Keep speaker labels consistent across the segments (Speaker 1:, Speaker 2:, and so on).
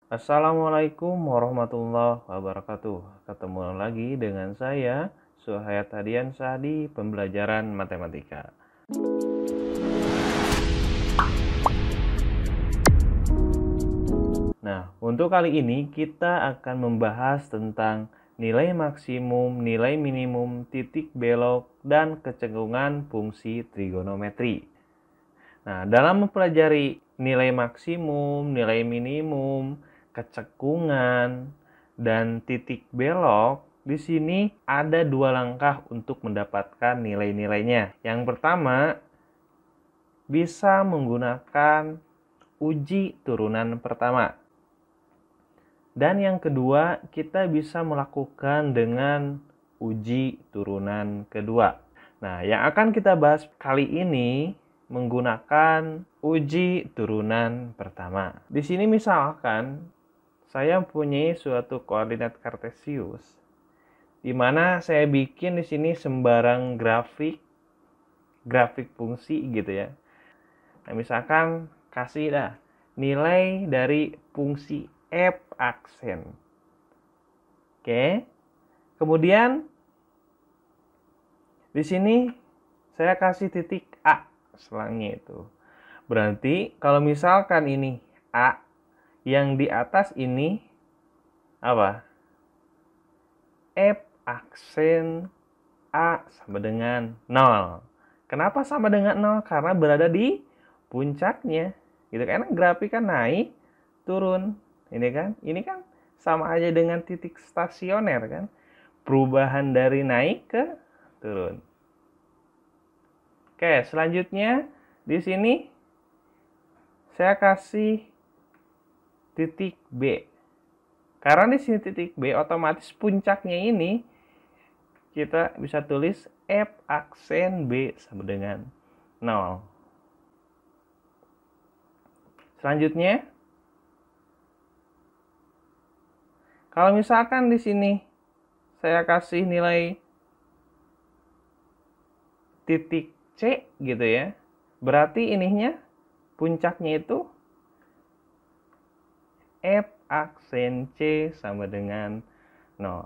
Speaker 1: Assalamualaikum warahmatullahi wabarakatuh. Ketemu lagi dengan saya, Suhayat Hadiansyah di pembelajaran matematika. Nah, untuk kali ini kita akan membahas tentang nilai maksimum, nilai minimum, titik belok, dan kecenderungan fungsi trigonometri. Nah, dalam mempelajari nilai maksimum, nilai minimum, kecekungan, dan titik belok, di sini ada dua langkah untuk mendapatkan nilai-nilainya. Yang pertama, bisa menggunakan uji turunan pertama. Dan yang kedua, kita bisa melakukan dengan uji turunan kedua. Nah, yang akan kita bahas kali ini menggunakan uji turunan pertama. Di sini misalkan saya punya suatu koordinat kartesius di mana saya bikin di sini sembarang grafik fungsi gitu ya. Nah, misalkan kasih nilai dari fungsi f aksen. Oke. Kemudian di sini saya kasih titik A selangnya itu. Berarti kalau misalkan ini A, yang di atas ini apa? F aksen A sama dengan 0. Kenapa sama dengan 0? Karena berada di puncaknya. Gitu kan, grafik kan naik, turun. Ini kan sama aja dengan titik stasioner kan. Perubahan dari naik ke turun. Oke, selanjutnya di sini saya kasih titik B. Karena di sini titik B, otomatis puncaknya ini kita bisa tulis F aksen B sama dengan 0. Selanjutnya, kalau misalkan di sini saya kasih nilai titik C gitu ya, berarti ininya puncaknya itu F aksen C sama dengan 0.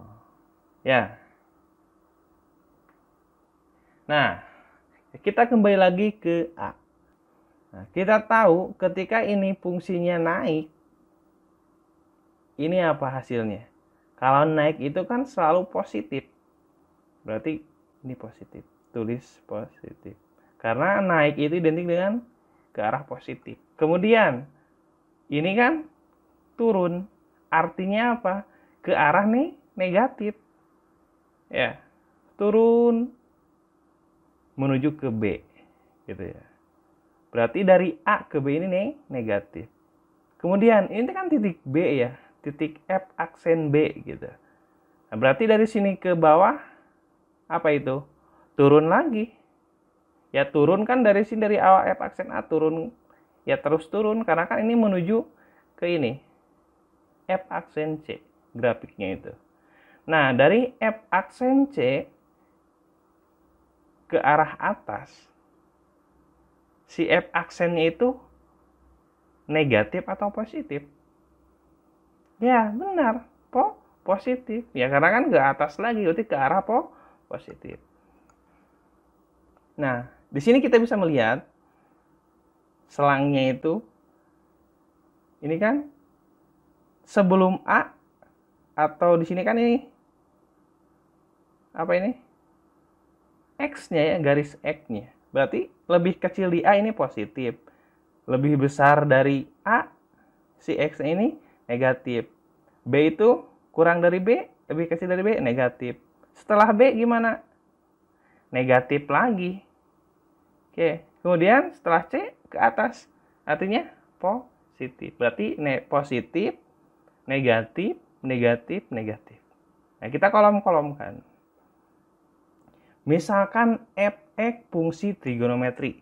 Speaker 1: Ya. Nah, kita kembali lagi ke A. Nah, kita tahu ketika ini fungsinya naik, ini apa hasilnya? Kalau naik itu kan selalu positif. Berarti ini positif. Tulis positif. Karena naik itu identik dengan ke arah positif. Kemudian, ini kan turun. Artinya apa? Ke arah nih negatif. Ya, turun menuju ke B. Gitu ya. Berarti dari A ke B ini nih negatif. Kemudian ini kan titik B ya, titik F aksen B gitu. Nah, berarti dari sini ke bawah apa itu? Turun lagi. Ya turun kan dari sini, dari awal F aksen A turun. Ya terus turun karena kan ini menuju ke ini. F aksen C grafiknya itu. Nah, dari F aksen C ke arah atas, si F aksennya itu negatif atau positif? Ya, benar. Positif. Ya, karena kan ke atas lagi, berarti ke arah positif. Nah, di sini kita bisa melihat selangnya itu, ini kan sebelum A, atau di sini kan ini, apa ini? X-nya ya, garis X-nya. Berarti lebih kecil di A ini positif. Lebih besar dari A, si X ini negatif. B itu kurang dari B, lebih kecil dari B, negatif. Setelah B gimana? Negatif lagi. Oke, kemudian setelah C ke atas, artinya positif. Berarti positif, negatif, negatif, negatif. Nah, kita kolom-kolomkan. Misalkan f(x) fungsi trigonometri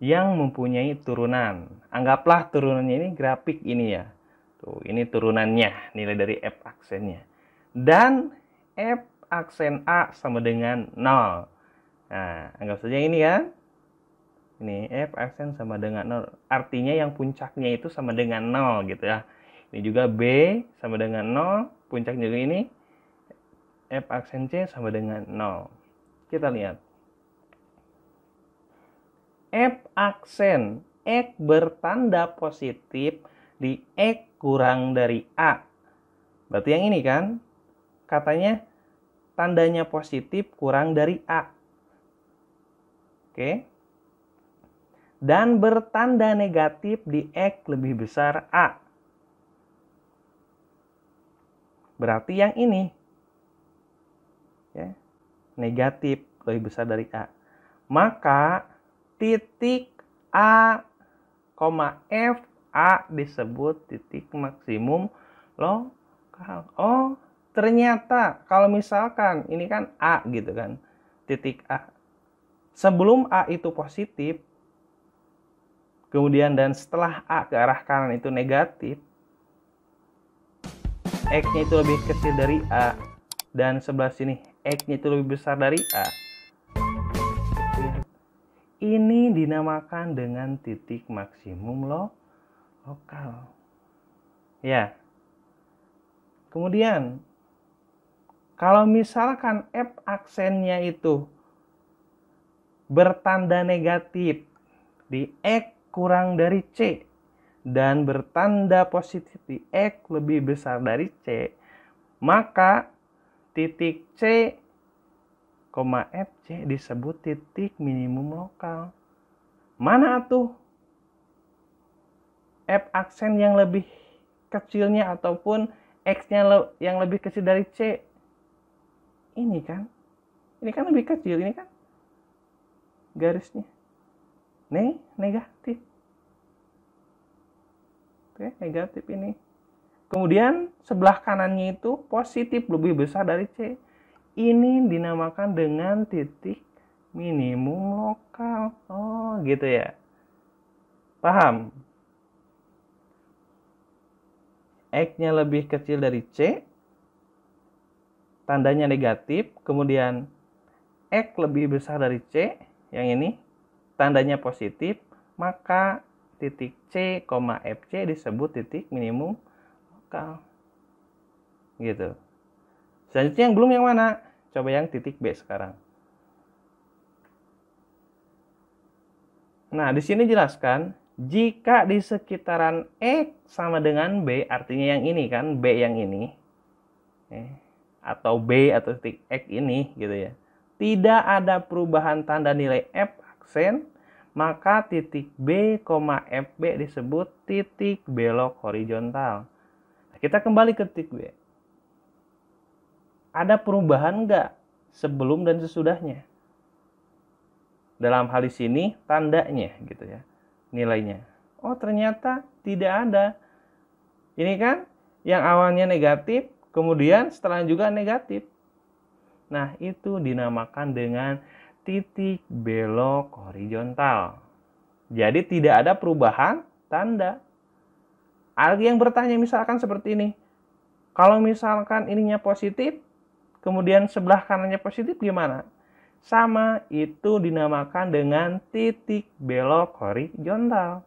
Speaker 1: yang mempunyai turunan. Anggaplah turunannya ini grafik ini ya. Tuh, ini turunannya, nilai dari f aksennya. Dan f aksen A sama dengan 0. Nah, anggap saja ini kan. Ini f aksen sama dengan 0. Artinya yang puncaknya itu sama dengan 0 gitu ya. Ini juga B sama dengan 0, puncak juga ini. F aksen C sama dengan 0. Kita lihat. F aksen X bertanda positif di X kurang dari A. Berarti yang ini kan, katanya tandanya positif kurang dari A. Oke. Dan bertanda negatif di X lebih besar A. Berarti yang ini. Ya, negatif lebih besar dari A. Maka titik A, F, A disebut titik maksimum lokal. Oh, ternyata kalau misalkan ini kan A gitu kan, titik A. Sebelum A itu positif, kemudian dan setelah A ke arah kanan itu negatif, X-nya itu lebih kecil dari A, dan sebelah sini X-nya itu lebih besar dari A. Ini dinamakan dengan titik maksimum lokal. Ya. Kemudian, kalau misalkan F aksennya itu bertanda negatif di X kurang dari C dan bertanda positif di X lebih besar dari C, maka titik C, FC disebut titik minimum lokal. Mana tuh F aksen yang lebih kecilnya ataupun X-nya yang lebih kecil dari C? Ini kan lebih kecil, ini kan garisnya negatif. Oke, negatif ini. Kemudian sebelah kanannya itu positif lebih besar dari C. Ini dinamakan dengan titik minimum lokal. Oh, gitu ya. Paham? X-nya lebih kecil dari C, tandanya negatif. Kemudian X lebih besar dari C, yang ini, tandanya positif. Maka titik C, FC disebut titik minimum lokal. Gitu. Selanjutnya yang belum yang mana? Coba yang titik B sekarang. Nah, di sini jelaskan, jika di sekitaran X sama dengan B, artinya yang ini kan, B yang ini, atau B atau titik X ini, gitu ya, tidak ada perubahan tanda nilai F aksen, maka titik B, FB disebut titik belok horizontal. Nah, kita kembali ke titik B. Ada perubahan nggak sebelum dan sesudahnya? Dalam hal di sini tandanya gitu ya, nilainya. Oh, ternyata tidak ada. Ini kan yang awalnya negatif, kemudian setelah juga negatif. Nah, itu dinamakan dengan titik belok horizontal. Jadi tidak ada perubahan tanda. Ada yang bertanya misalkan seperti ini. Kalau misalkan ininya positif, kemudian sebelah kanannya positif gimana? Sama, itu dinamakan dengan titik belok horizontal.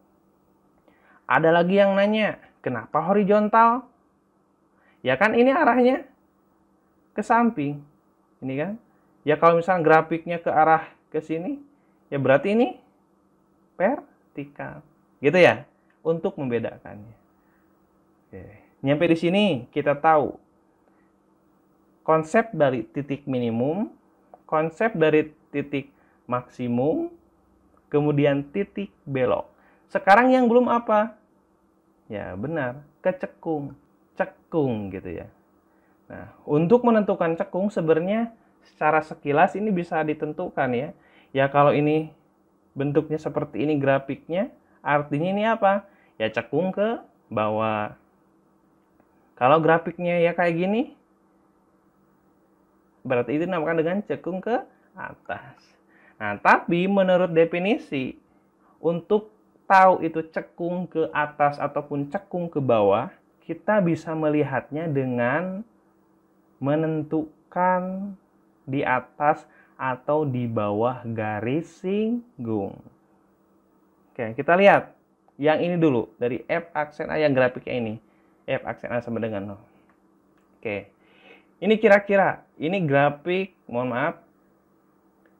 Speaker 1: Ada lagi yang nanya, kenapa horizontal? Ya kan ini arahnya ke samping. Ini kan. Ya kalau misalnya grafiknya ke arah ke sini, ya berarti ini vertikal. Gitu ya, untuk membedakannya. Oke. Nyampe di sini kita tahu konsep dari titik minimum, konsep dari titik maksimum, kemudian titik belok. Sekarang yang belum apa? Ya benar, kecekung. Cekung gitu ya. Nah, untuk menentukan cekung sebenarnya secara sekilas ini bisa ditentukan ya. Ya kalau ini bentuknya seperti ini grafiknya, artinya ini apa? Ya cekung ke bawah. Kalau grafiknya ya kayak gini, berarti itu dinamakan dengan cekung ke atas. Nah, tapi menurut definisi, untuk tahu itu cekung ke atas ataupun cekung ke bawah, kita bisa melihatnya dengan menentukan di atas atau di bawah garis singgung. Oke, kita lihat yang ini dulu dari F aksen A yang grafiknya ini. F aksen A sama dengan 0. Oke. Ini kira-kira, ini grafik, mohon maaf,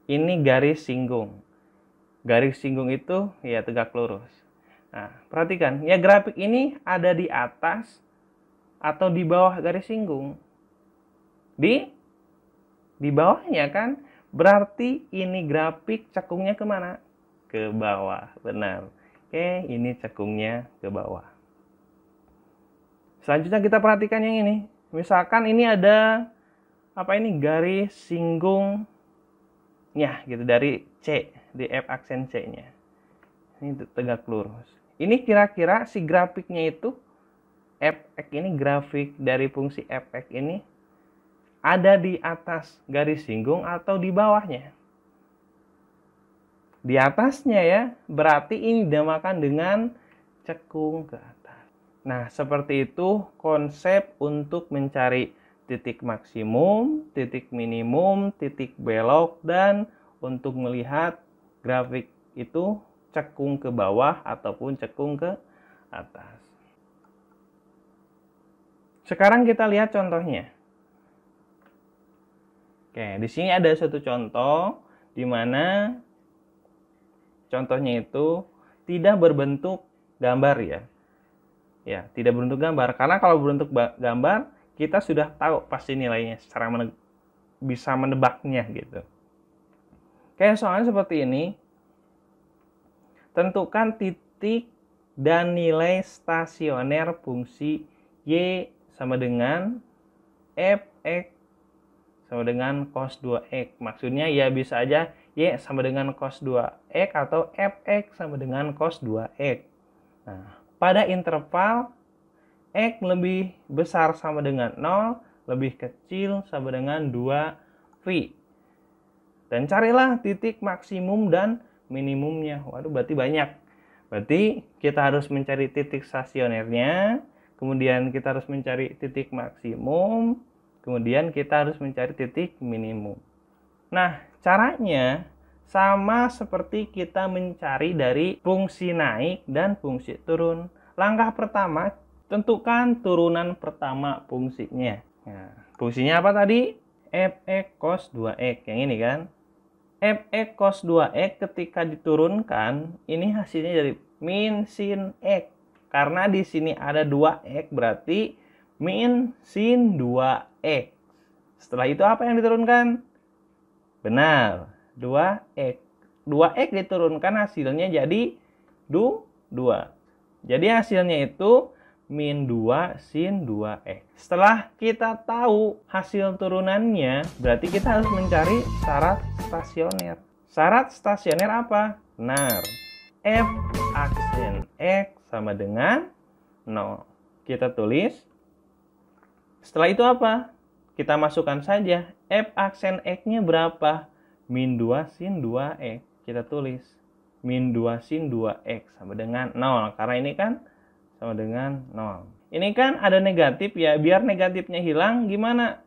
Speaker 1: ini garis singgung. Garis singgung itu ya tegak lurus. Nah, perhatikan, ya grafik ini ada di atas atau di bawah garis singgung. Di bawahnya kan, berarti ini grafik cekungnya kemana? Ke bawah, benar. Oke, ini cekungnya ke bawah. Selanjutnya kita perhatikan yang ini. Misalkan ini ada apa ini garis singgungnya gitu dari C, di F aksen C-nya. Ini tegak lurus. Ini kira-kira si grafiknya itu Fx ini, grafik dari fungsi Fx ini ada di atas garis singgung atau di bawahnya? Di atasnya ya, berarti ini dinamakan dengan cekung ke atas. Nah, seperti itu konsep untuk mencari titik maksimum, titik minimum, titik belok, dan untuk melihat grafik itu cekung ke bawah ataupun cekung ke atas. Sekarang kita lihat contohnya. Oke, di sini ada satu contoh di mana contohnya itu tidak berbentuk gambar ya. Ya, tidak berbentuk gambar. Karena kalau berbentuk gambar, kita sudah tahu pasti nilainya secara bisa menebaknya gitu. Kayak soalnya seperti ini. Tentukan titik dan nilai stasioner fungsi Y sama dengan Fx sama dengan cos 2x. Maksudnya ya bisa aja Y sama dengan cos 2x atau Fx sama dengan cos 2x. Nah, pada interval X lebih besar sama dengan 0, lebih kecil sama dengan 2π. Dan carilah titik maksimum dan minimumnya. Waduh, berarti banyak. Berarti kita harus mencari titik stasionernya, kemudian kita harus mencari titik maksimum, kemudian kita harus mencari titik minimum. Nah, caranya sama seperti kita mencari dari fungsi naik dan fungsi turun. Langkah pertama, tentukan turunan pertama fungsinya. Nah, fungsinya apa tadi? Fx cos 2x, yang ini kan. Fx cos 2x ketika diturunkan, ini hasilnya dari min sin x. Karena di sini ada 2x, berarti min sin 2x. Setelah itu apa yang diturunkan? Benar, 2x. 2x diturunkan hasilnya jadi 2. Jadi hasilnya itu min 2 sin 2x. Setelah kita tahu hasil turunannya, berarti kita harus mencari syarat stasioner. Syarat stasioner apa? Benar, F aksen X sama dengan 0. Kita tulis. Setelah itu apa? Kita masukkan saja. F aksen X-nya berapa? Min 2 sin 2x. Kita tulis. Min 2 sin 2x sama dengan 0. Karena ini kan sama dengan 0. Ini kan ada negatif ya. Biar negatifnya hilang gimana?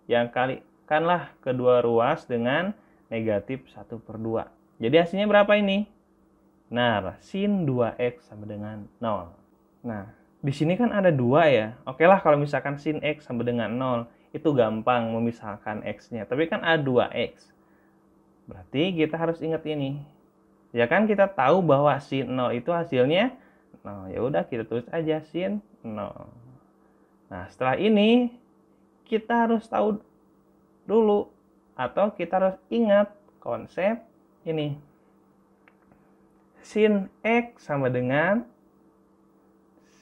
Speaker 1: Yang kalikanlah kedua ruas dengan negatif 1/2. Jadi hasilnya berapa ini? Nah, sin 2x sama dengan 0. Nah, di sini kan ada 2 ya. Oke lah kalau misalkan sin x sama dengan 0. Itu gampang memisahkan x-nya. Tapi kan ada 2x. Berarti kita harus ingat ini. Ya kan kita tahu bahwa sin 0 itu hasilnya 0. Ya udah kita tulis aja sin 0. Nah, setelah ini kita harus tahu dulu atau kita harus ingat konsep ini. Sin x sama dengan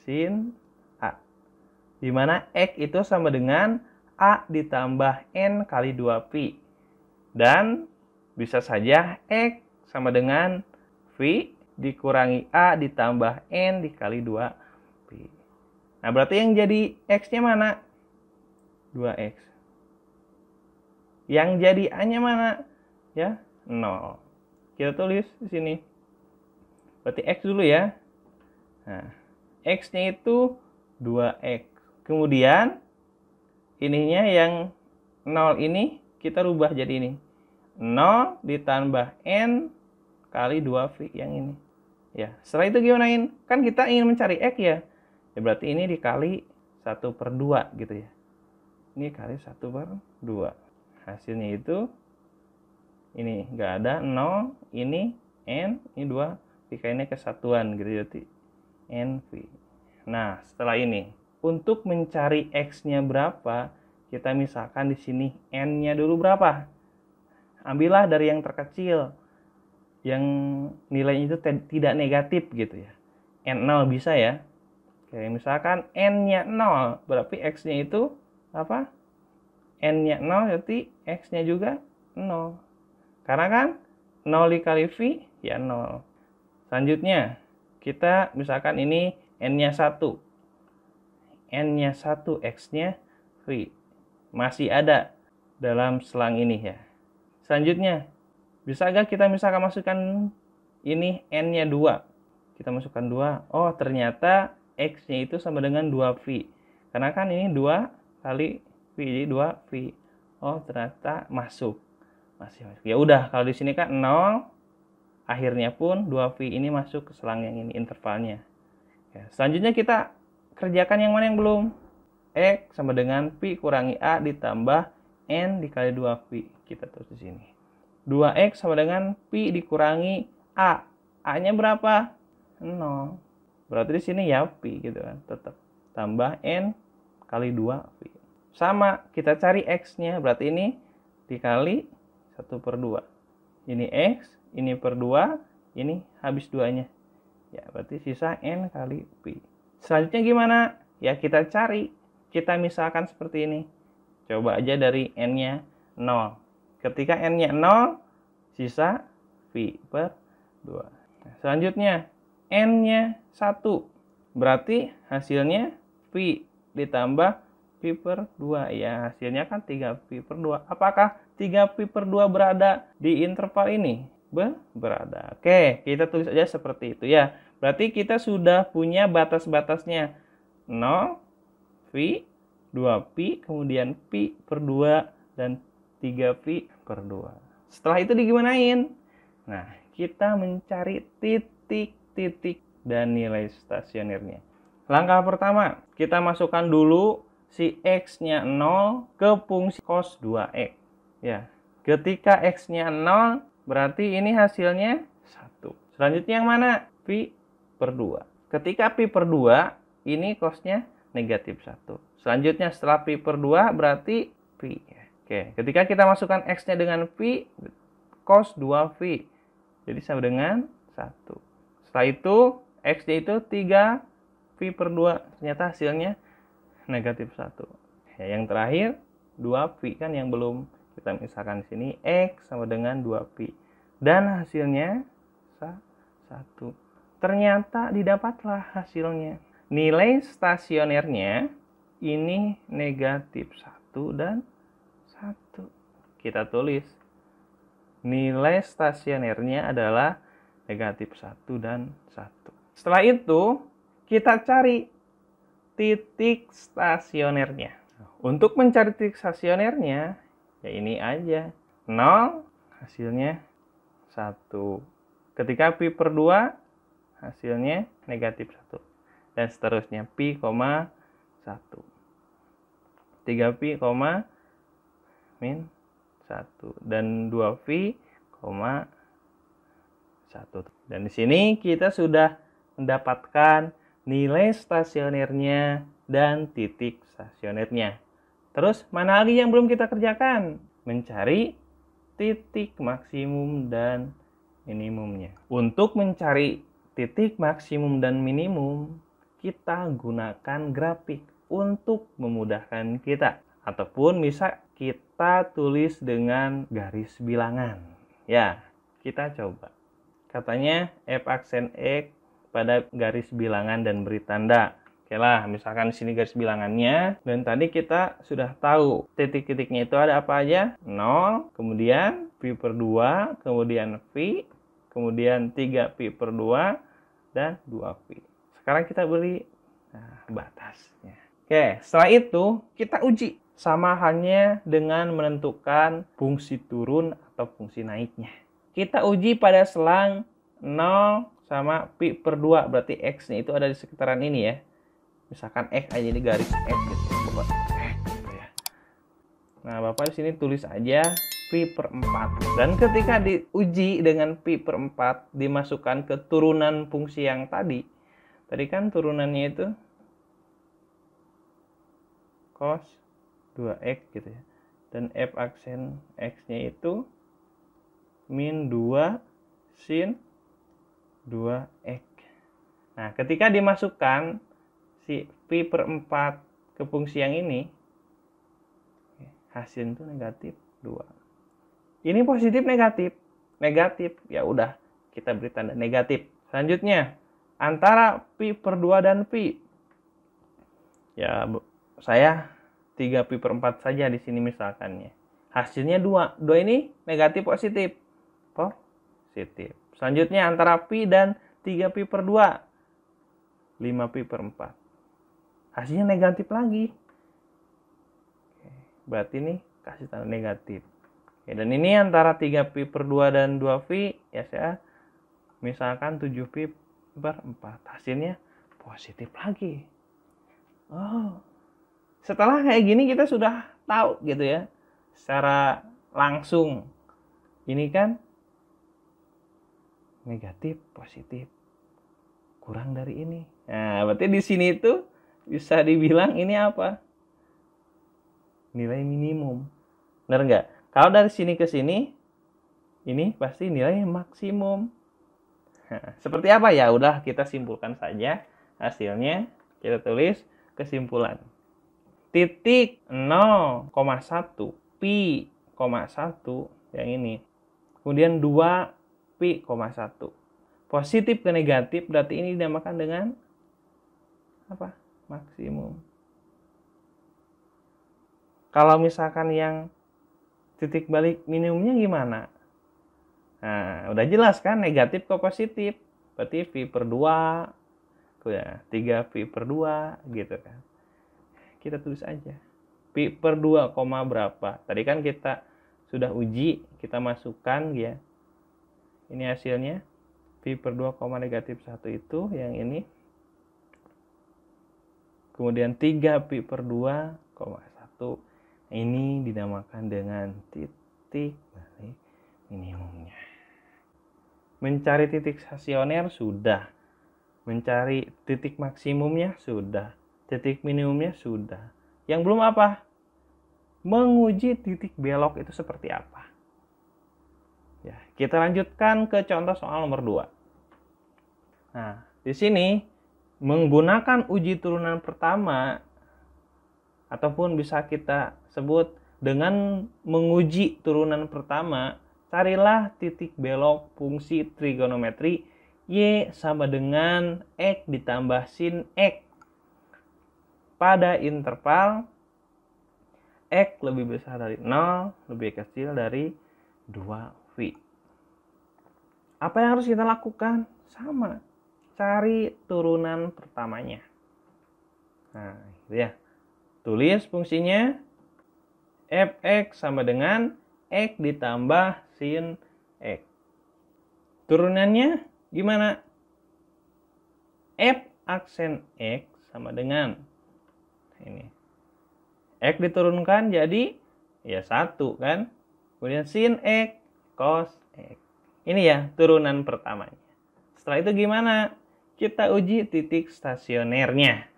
Speaker 1: sin a. Di mana x itu sama dengan a ditambah n kali 2π. Dan bisa saja x sama dengan V dikurangi A ditambah N dikali 2π. Nah, berarti yang jadi X-nya mana? 2X. Yang jadi A-nya mana? Ya, 0. Kita tulis di sini. Berarti X dulu ya. Nah, X-nya itu 2X. Kemudian, ininya yang 0 ini kita rubah jadi ini. 0 ditambah N kali 2V yang ini. Ya, setelah itu gimanain? Kan kita ingin mencari X ya. Ya berarti ini dikali 1/2 gitu ya. Ini kali 1/2. Hasilnya itu ini nggak ada 0, ini N, ini 2, dikalinya kesatuan gitu jadi NV. Nah, setelah ini untuk mencari X-nya berapa, kita misalkan di sini N-nya dulu berapa? Ambillah dari yang terkecil, yang nilainya itu tidak negatif gitu ya. N0 bisa ya. Oke, misalkan N-nya 0, berarti X-nya itu apa? N-nya 0, berarti X-nya juga 0. Karena kan 0 dikali V, ya 0. Selanjutnya, kita misalkan ini N-nya 1. N-nya 1, X-nya V. Masih ada dalam selang ini ya. Selanjutnya, bisa nggak kita misalkan masukkan ini N-nya 2. Kita masukkan 2. Oh, ternyata X-nya itu sama dengan 2V. Karena kan ini 2 kali V, jadi 2V. Oh, ternyata masuk. Masih masuk. Ya udah, kalau di sini kan 0, akhirnya pun 2V ini masuk ke selang yang ini, intervalnya. Ya, selanjutnya kita kerjakan yang mana yang belum. X sama dengan Pi kurangi A ditambah N dikali 2V. Kita tulis di sini. 2X sama dengan Pi dikurangi A. A-nya berapa? 0. Berarti di sini ya Pi gitu kan. Tetap tambah N kali 2V. Sama, kita cari X-nya. Berarti ini dikali 1/2. Ini X, ini per 2, ini habis 2-nya. Ya, berarti sisa N kali Pi. Selanjutnya gimana? Ya, kita cari. Kita misalkan seperti ini. Coba aja dari N-nya 0. Ketika N-nya 0, sisa V per 2. Nah, selanjutnya, N-nya 1. Berarti hasilnya V ditambah V per 2. Ya, hasilnya kan 3V per 2. Apakah 3V per 2 berada di interval ini? Berada. Oke, kita tulis aja seperti itu ya. Berarti kita sudah punya batas-batasnya. 0, V, 2Pi, kemudian Pi per 2, dan 3V per 2. Setelah itu digimanain? Nah, kita mencari titik-titik dan nilai stasionernya. Langkah pertama, kita masukkan dulu si X-nya 0 ke fungsi cos 2X. Ya, ketika X-nya 0, berarti ini hasilnya 1. Selanjutnya yang mana? Pi per 2. Ketika Pi per 2, ini cosnya negatif 1. Selanjutnya setelah Pi per 2 berarti Pi. Oke, ketika kita masukkan X-nya dengan Pi, cos 2V. Jadi sama dengan 1. Setelah itu, X-nya itu 3V per 2. Ternyata hasilnya negatif 1. Ya, yang terakhir, 2V kan yang belum kita misalkan di sini. X sama dengan 2V. Dan hasilnya 1. Ternyata didapatlah hasilnya. Nilai stasionernya ini negatif 1 dan 1. Kita tulis. Nilai stasionernya adalah negatif 1 dan 1. Setelah itu, kita cari titik stasionernya. Untuk mencari titik stasionernya, ya ini aja. 0, hasilnya 1. Ketika Pi per 2, hasilnya negatif 1. Dan seterusnya Pi, 1. 3Pi, min 1. Dan 2V, 1. Dan di sini kita sudah mendapatkan nilai stasionernya dan titik stasionernya. Terus mana lagi yang belum kita kerjakan? Mencari titik maksimum dan minimumnya. Untuk mencari titik maksimum dan minimum, kita gunakan grafik untuk memudahkan kita. Ataupun bisa kita tulis dengan garis bilangan. Ya, kita coba. Katanya F aksen X pada garis bilangan dan beri tanda. Oke lah, misalkan di sini garis bilangannya. Dan tadi kita sudah tahu titik-titiknya itu ada apa aja? 0, kemudian Pi per 2, kemudian V, kemudian 3Pi per 2, dan 2V. Sekarang kita beri batasnya. Oke, setelah itu kita uji. Sama halnya dengan menentukan fungsi turun atau fungsi naiknya. Kita uji pada selang 0 sama Pi per 2. Berarti X-nya itu ada di sekitaran ini ya. Misalkan X aja di garis X gitu. Bapak X gitu ya. Nah, Bapak di sini tulis aja pi per 4. Dan ketika diuji dengan pi per 4 dimasukkan ke turunan fungsi yang tadi. Tadi kan turunannya itu cos 2x gitu ya. Dan f aksen x-nya itu min 2 sin 2x. Nah, ketika dimasukkan si pi per 4 ke fungsi yang ini, hasil itu negatif 2. Ini positif negatif. Negatif, ya udah kita beri tanda negatif. Selanjutnya, antara pi per 2 dan pi. Ya, saya 3 pi per 4 saja di sini misalkannya. Hasilnya 2. 2 ini negatif positif. Positif. Selanjutnya antara pi dan 3 pi per 2. 5 pi per 4. Hasilnya negatif lagi. Berarti ini kasih tanda negatif. Oke, dan ini antara 3 pi per 2 dan 2 pi, ya saya misalkan 7 pi per 4. Hasilnya positif lagi. Oh, setelah kayak gini kita sudah tahu gitu ya, secara langsung. Ini kan negatif, positif, kurang dari ini. Nah, berarti di sini itu bisa dibilang ini apa? Nilai minimum. Benar nggak? Kalau dari sini ke sini, ini pasti nilai maksimum. Nah, seperti apa ya? Udah kita simpulkan saja hasilnya. Kita tulis kesimpulan. Titik 0,1 pi, 1 yang ini. Kemudian 2 pi, 1. Positif ke negatif berarti ini dinamakan dengan apa? Maksimum. Kalau misalkan yang titik balik minimumnya gimana? Nah, udah jelas kan, negatif ke positif. Berarti pi per 2, tuh ya, 3 pi per 2 gitu kan. Kita tulis aja. Pi per 2, berapa? Tadi kan kita sudah uji, kita masukkan ya. Ini hasilnya. Pi per 2, negatif 1 itu yang ini. Kemudian 3 pi per 2, 1. Ini dinamakan dengan titik balik minimumnya. Mencari titik stasioner sudah. Mencari titik maksimumnya sudah. Titik minimumnya sudah. Yang belum apa? Menguji titik belok itu seperti apa. Ya, kita lanjutkan ke contoh soal nomor 2. Nah, di sini menggunakan uji turunan pertama ataupun bisa kita sebut dengan menguji turunan pertama, carilah titik belok fungsi trigonometri Y sama dengan X ditambah sin X pada interval X lebih besar dari 0, lebih kecil dari 2π. Apa yang harus kita lakukan? Sama, cari turunan pertamanya. Nah, gitu ya. Tulis fungsinya fx sama dengan x ditambah sin x. Turunannya gimana? F aksen x sama dengan ini. X diturunkan jadi ya 1 kan. Kemudian sin x cos x. Ini ya turunan pertamanya. Setelah itu gimana? Kita uji titik stasionernya.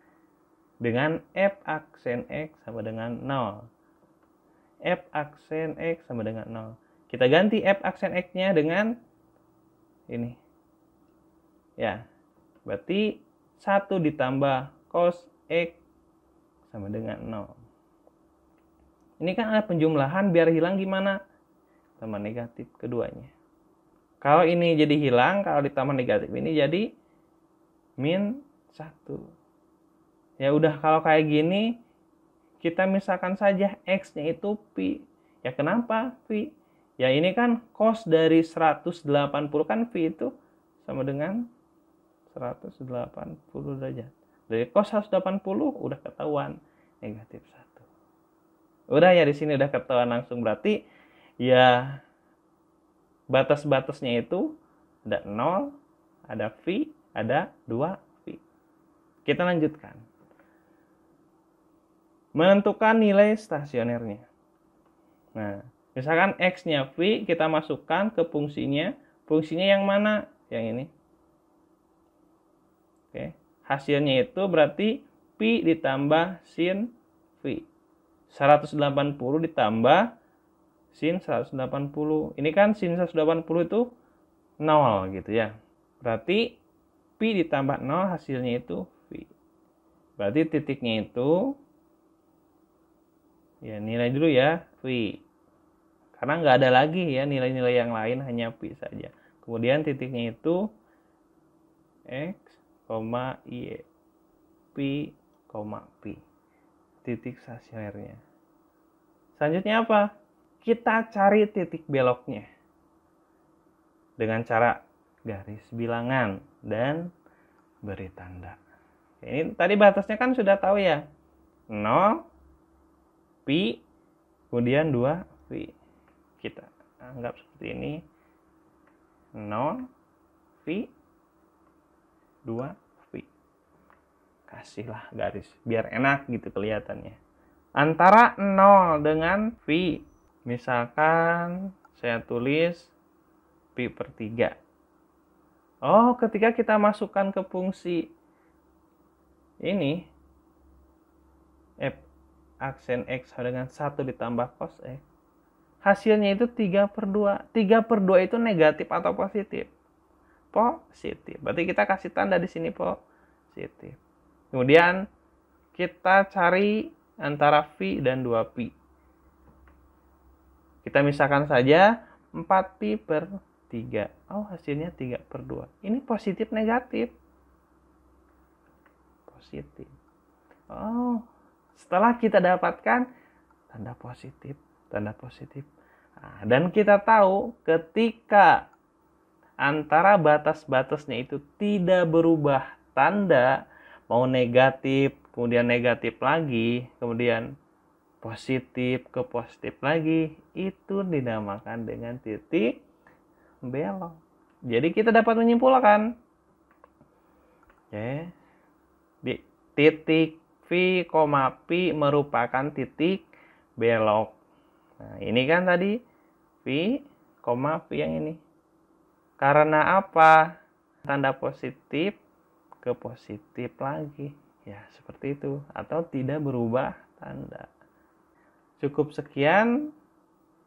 Speaker 1: Dengan f aksen x sama dengan 0. F aksen x sama dengan 0. Kita ganti f aksen x-nya dengan ini. Ya, berarti 1 ditambah cos x sama dengan 0. Ini kan ada penjumlahan, biar hilang gimana? Tambah negatif keduanya. Kalau ini jadi hilang, kalau ditambah negatif ini jadi min 1. Ya udah, kalau kayak gini kita misalkan saja x-nya itu pi. Ya kenapa pi? Ya ini kan cos dari 180 kan pi itu sama dengan 180 derajat. Dari cos 180 udah ketahuan negatif 1. Udah ya, di sini udah ketahuan langsung, berarti ya batas-batasnya itu ada 0, ada pi, ada 2 pi. Kita lanjutkan. menentukan nilai stasionernya. Nah, misalkan X-nya V, kita masukkan ke fungsinya. Fungsinya yang mana? Yang ini. Oke. Hasilnya itu berarti Pi ditambah sin V. 180 ditambah sin 180. Ini kan sin 180 itu 0 gitu ya. Berarti Pi ditambah 0 hasilnya itu V. Berarti titiknya itu, ya nilai dulu ya, V. Karena nggak ada lagi ya nilai-nilai yang lain, hanya Pi saja. Kemudian titiknya itu X, Y, Pi, Pi. Titik stasionernya. Selanjutnya apa? Kita cari titik beloknya. Dengan cara garis bilangan dan beri tanda. Ini tadi batasnya kan sudah tahu ya. 0, Pi, kemudian 2, Pi. Kita anggap seperti ini. 0, Pi, 2, Pi. Kasihlah garis, biar enak gitu kelihatannya. Antara 0 dengan V. Misalkan saya tulis Pi per 3. Oh, ketika kita masukkan ke fungsi ini, F aksen X dengan 1 ditambah cos X, hasilnya itu 3 per 2. 3 per 2 itu negatif atau positif? Positif. Berarti kita kasih tanda di sini positif. Kemudian kita cari antara V dan 2Pi. Kita misalkan saja 4Pi per 3. Oh, hasilnya 3 per 2. Ini positif negatif? Positif. Oh, setelah kita dapatkan tanda positif, tanda positif. Nah, dan kita tahu ketika antara batas-batasnya itu tidak berubah tanda, mau negatif, kemudian negatif lagi, kemudian positif ke positif lagi, itu dinamakan dengan titik belok. Jadi kita dapat menyimpulkan, oke, di titik V, Pi merupakan titik belok. Nah, ini kan tadi V, V yang ini. Karena apa? Tanda positif ke positif lagi. Ya, seperti itu. Atau tidak berubah tanda. Cukup sekian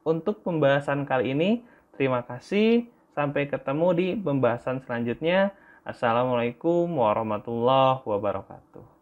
Speaker 1: untuk pembahasan kali ini. Terima kasih. Sampai ketemu di pembahasan selanjutnya. Assalamualaikum warahmatullahi wabarakatuh.